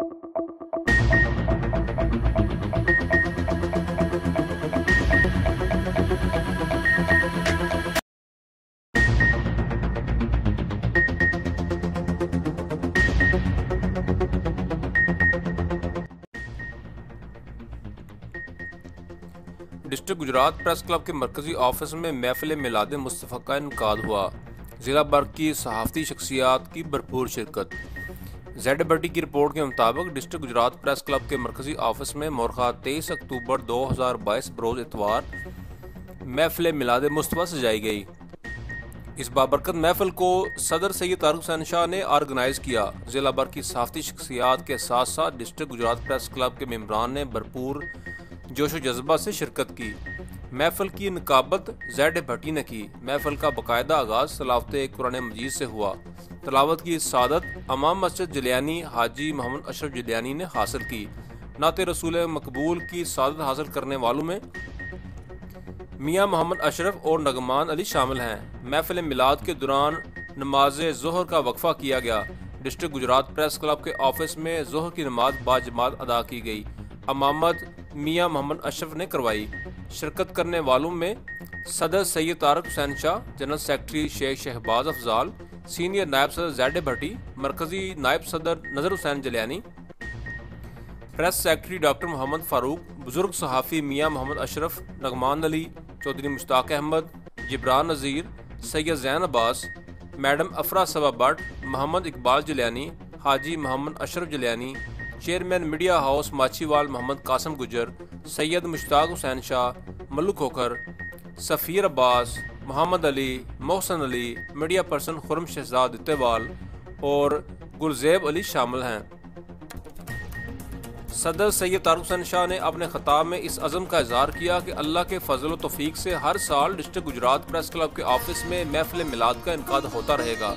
District Gujarat press club के मरकजी office में महफिल मिलाद मुस्तफ़ा का इनकाद हुआ। जिला भर की सहाफ़ती शख्सियात की भरपूर शिरकत। ZBT की रिपोर्ट के मुताबिक डिस्ट्रिक्ट गुजरात प्रेस क्लब के मरकजी ऑफिस में मोरखा 23 अक्टूबर 2022 बरोज़ इतवार महफिल मिलाद मुस्तफ़ा सजाई गई। इस बाबरकत महफिल को सदर सैयद तारिक हुसैन शाह ने ऑर्गेनाइज किया। जिला भर की सहाफ़ती शख्सियात के साथ साथ डिस्ट्रिक्ट गुजरात प्रेस क्लब के मेंबरान ने भरपूर जोश व जज्बा से शिरकत की। महफिल की निकाबत ZBT ने की। महफिल का बाकायदा आगाज़ तलावत कुरान मजीद से हुआ। तलावत की सादत अमाम मस्जिद जिलियानी हाजी मोहम्मद अशरफ जिलियानी ने हासिल की। नाते रसूल मकबूल की सादत हासिल करने वालों में मियाँ मोहम्मद अशरफ और नगमान अली शामिल हैं। महफिल मिलाद के दौरान नमाज ज़ोहर का वक्फा किया गया। डिस्ट्रिक्ट गुजरात प्रेस क्लब के ऑफिस में ज़ोहर की नमाज बाजमात अदा की गई। अमामत मियाँ मोहम्मद अशरफ ने करवाई। शिरकत करने वालों में सदर Syed Tariq Hussain Shah, general secretary Sheikh Shahbaz Afzal, senior नायब सदर ZBT, मरकजी नायब सदर Nazar Hussain Jaliani, press secretary doctor Mohammad Farooq, बुजुर्ग सहाफ़ी Mian Mohammad Ashraf, Nagman Ali, Chaudhry Mushtaq Ahmed, Jibran Nazir, Syed Zain Abbas, madam Afra Saba Bhatt, Mohammad Iqbal Jaliani, Haji Mohammad Ashraf Jaliani, chairman media house Machhiwal Mohammad Qasim Gujjar, Syed Mushtaq Hussain Shah, Mallu Khokhar, Safeer Abbas, Mohammad Ali, Mohsin Ali, media person Khurram Shahzad इत्तेवाल और गुलज़ैब अली शामिल हैं। सदर सैयद तारिक हुसैन शाह ने अपने खिताब में इस अज़म का इज़हार किया कि अल्लाह के फजल व तौफीक से हर साल डिस्ट्रिक्ट गुजरात प्रेस क्लब के ऑफिस में महफिल मिलाद का इनकाद होता रहेगा।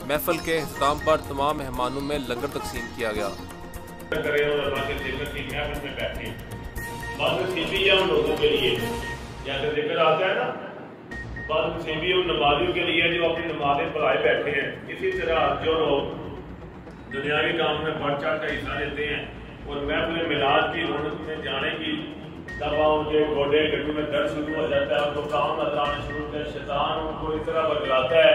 महफिल के इख्तिताम पर तमाम मेहमानों में लंगर तकसीम किया गया। लोगों के लिए जैसे जिक्र आता है ना, बदनसीबी उन नमाजियों के लिए जो अपनी नमाजें पढ़ाए बैठे हैं। इसी तरह जो लोग दुनियावी काम में बढ़ चढ़ कर हिस्सा लेते हैं और महफिल मिलाद की रौनक में जाने की दफा उनके गोडे गड्ढू में दर्द शुरू हो जाता है, उनको काम नजर आना शुरू होता है, शैतान उनको इस तरह बदलाता है